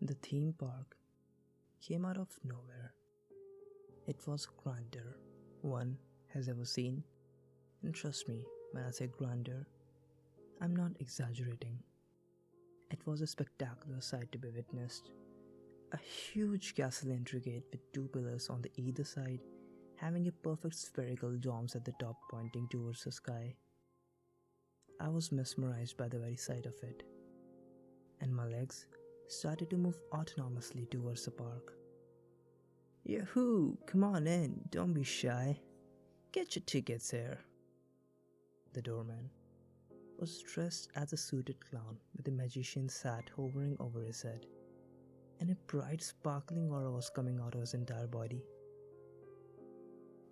The theme park came out of nowhere. It was grander one has ever seen, and trust me when I say grander, I'm not exaggerating. It was a spectacular sight to be witnessed. A huge castle intricate with two pillars on the either side, having a perfect spherical domes at the top pointing towards the sky. I was mesmerized by the very sight of it, and my legs started to move autonomously towards the park. Yahoo! Come on in, don't be shy. Get your tickets here. The doorman was dressed as a suited clown with a magician's hat hovering over his head, and a bright sparkling aura was coming out of his entire body.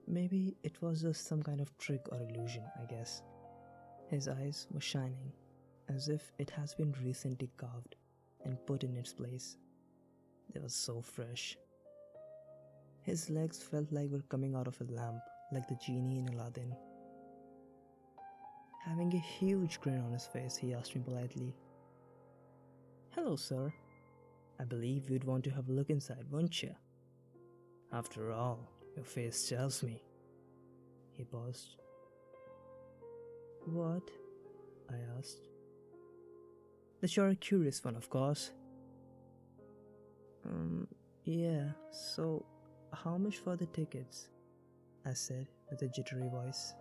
Maybe it was just some kind of trick or illusion, I guess. His eyes were shining, as if it has been recently carved and put in its place. They were so fresh. His legs felt like were coming out of a lamp, like the genie in Aladdin. Having a huge grin on his face, he asked me politely, "Hello, sir. I believe you'd want to have a look inside, wouldn't you? After all, your face tells me." He paused. "What?" I asked. "That you're a curious one, of course." Yeah, so how much for the tickets?" I said with a jittery voice.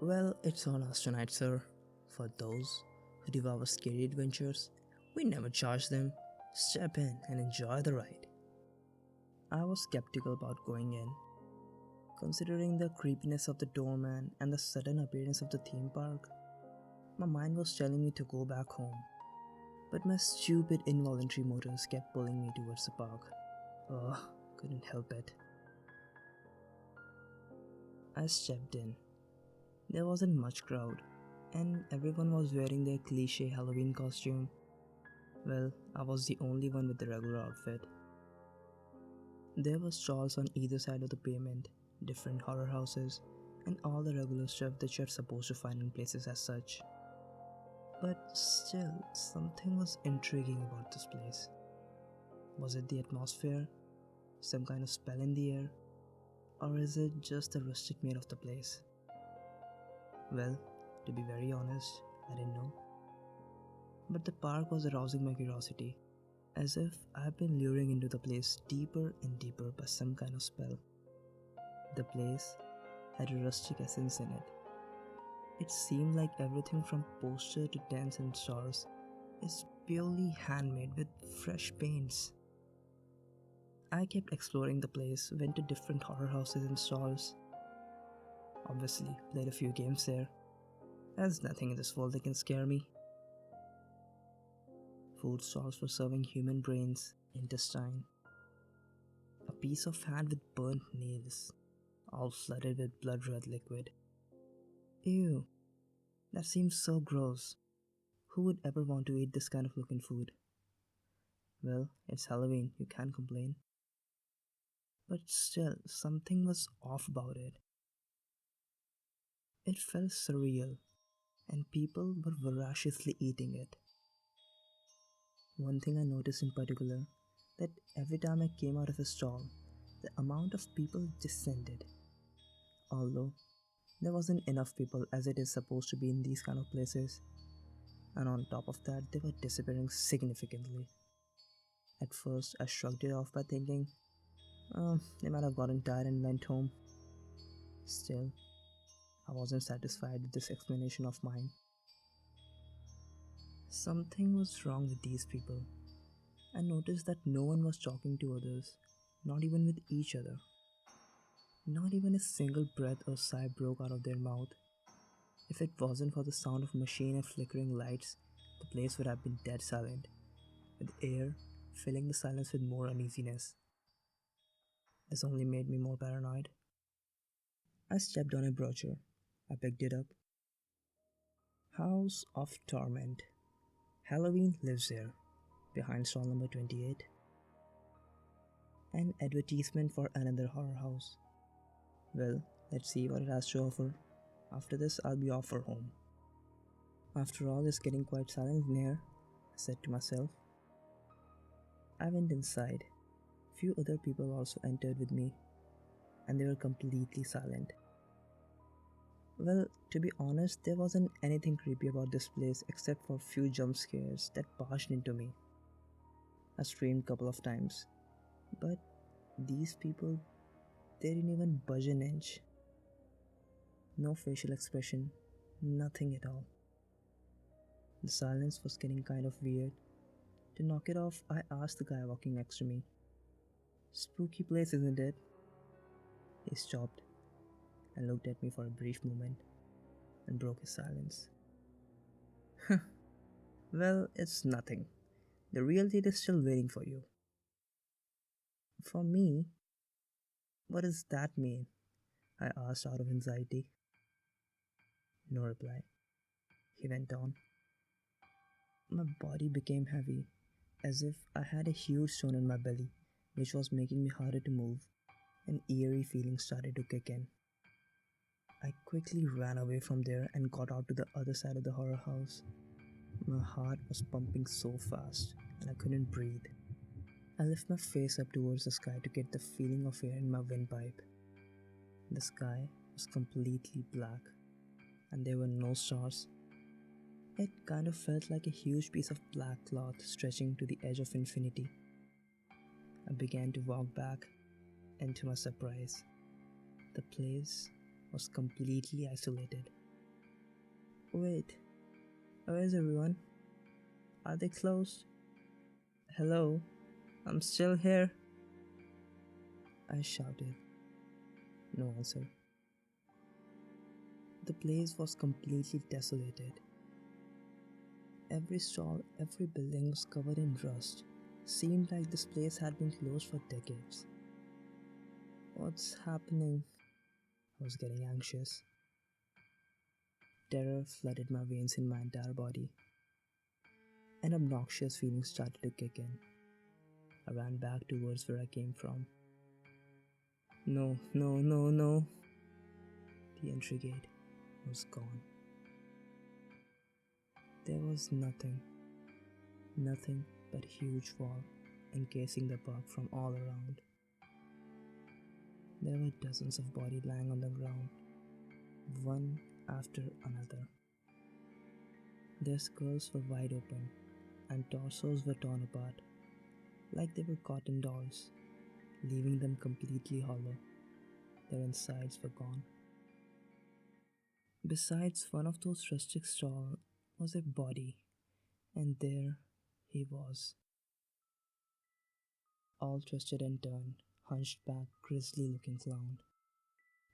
"Well, it's on us tonight, sir. For those who devour scary adventures, we never charge them. Step in and enjoy the ride." I was skeptical about going in, considering the creepiness of the doorman and the sudden appearance of the theme park. My mind was telling me to go back home, but my stupid involuntary motors kept pulling me towards the park. Couldn't help it. I stepped in. There wasn't much crowd, and everyone was wearing their cliché Halloween costume. Well, I was the only one with the regular outfit. There were stalls on either side of the pavement, different horror houses, and all the regular stuff that you're supposed to find in places as such. But still, something was intriguing about this place. Was it the atmosphere? Some kind of spell in the air? Or is it just the rustic made of the place? Well, to be very honest, I didn't know. But the park was arousing my curiosity, as if I had been luring into the place deeper and deeper by some kind of spell. The place had a rustic essence in it. It seemed like everything from poster to tents and stars is purely handmade with fresh paints. I kept exploring the place, went to different horror houses and stalls. Obviously, played a few games there. There's nothing in this world that can scare me. Food stalls for serving human brains, intestine. A piece of hand with burnt nails, all flooded with blood-red liquid. Ew, that seems so gross. Who would ever want to eat this kind of looking food? Well, it's Halloween, you can't complain. But still, something was off about it. It felt surreal, and people were voraciously eating it. One thing I noticed in particular, that every time I came out of a stall, the amount of people descended. Although, there wasn't enough people as it is supposed to be in these kind of places, and on top of that, they were disappearing significantly. At first, I shrugged it off by thinking, they might have gotten tired and went home. Still, I wasn't satisfied with this explanation of mine. Something was wrong with these people. I noticed that no one was talking to others, not even with each other. Not even a single breath or sigh broke out of their mouth. If it wasn't for the sound of machine and flickering lights, the place would have been dead silent, with air filling the silence with more uneasiness. This only made me more paranoid. I stepped on a brochure. I picked it up. House of Torment. Halloween lives here, behind stall number 28. An advertisement for another horror house. Well, let's see what it has to offer. After this, I'll be off for home. After all, it's getting quite silent in here, I said to myself. I went inside. Few other people also entered with me, and they were completely silent. Well, to be honest, there wasn't anything creepy about this place except for few jump scares that barged into me. I screamed a couple of times, but these people, they didn't even budge an inch. No facial expression, nothing at all. The silence was getting kind of weird. To knock it off, I asked the guy walking next to me, "Spooky place, isn't it?" He stopped and looked at me for a brief moment and broke his silence. Well, it's nothing. The real deal is still waiting for you. For me, what does that mean? I asked out of anxiety. No reply. He went on. My body became heavy, as if I had a huge stone in my belly, which was making me harder to move. An eerie feeling started to kick in. I quickly ran away from there and got out to the other side of the horror house. My heart was pumping so fast, and I couldn't breathe. I lifted my face up towards the sky to get the feeling of air in my windpipe. The sky was completely black, and there were no stars. It kind of felt like a huge piece of black cloth stretching to the edge of infinity. I began to walk back, and to my surprise, the place was completely isolated. Wait, where's everyone? Are they closed? Hello, I'm still here. I shouted. No answer. The place was completely desolated. Every stall, every building was covered in rust. Seemed like this place had been closed for decades. What's happening? I was getting anxious. Terror flooded my veins in my entire body. An obnoxious feeling started to kick in. I ran back towards where I came from. No, no, no, no. The entry gate was gone. There was nothing but a huge wall encasing the park from all around. There were dozens of bodies lying on the ground, one after another. Their skulls were wide open, and torsos were torn apart, like they were cotton dolls, leaving them completely hollow. Their insides were gone. Besides one of those rustic stalls was a body, and there he was, all twisted and turned, hunched back, grisly looking clown,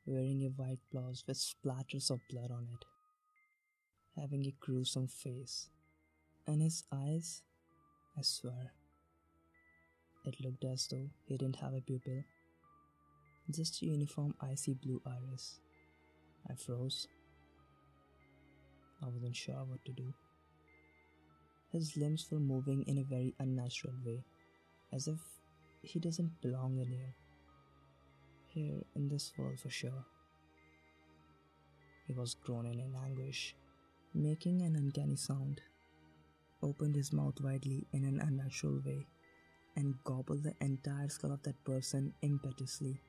wearing a white blouse with splatters of blood on it, having a gruesome face. And his eyes, I swear, it looked as though he didn't have a pupil, just a uniform icy blue iris. I froze. I wasn't sure what to do. His limbs were moving in a very unnatural way, as if he doesn't belong in here in this world for sure. He was groaning in anguish, making an uncanny sound, opened his mouth widely in an unnatural way, and gobbled the entire skull of that person impetuously.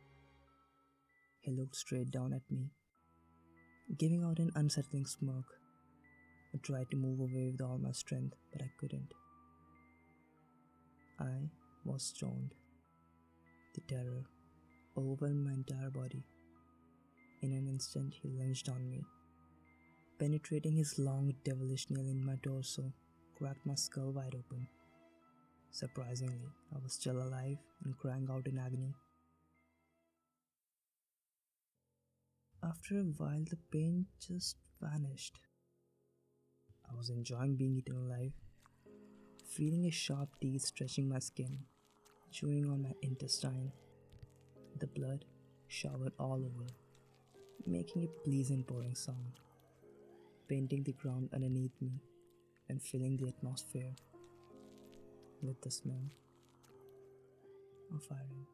He looked straight down at me, giving out an unsettling smirk. I tried to move away with all my strength, but I couldn't. I was stoned. The terror overwhelmed my entire body. In an instant, he lunged on me, penetrating his long, devilish nail in my torso, cracked my skull wide open. Surprisingly, I was still alive and crying out in agony. After a while, the pain just vanished. I was enjoying being eaten alive, feeling a sharp teeth stretching my skin, chewing on my intestine. The blood showered all over, making a pleasant pouring sound, painting the ground underneath me and filling the atmosphere with the smell of iron.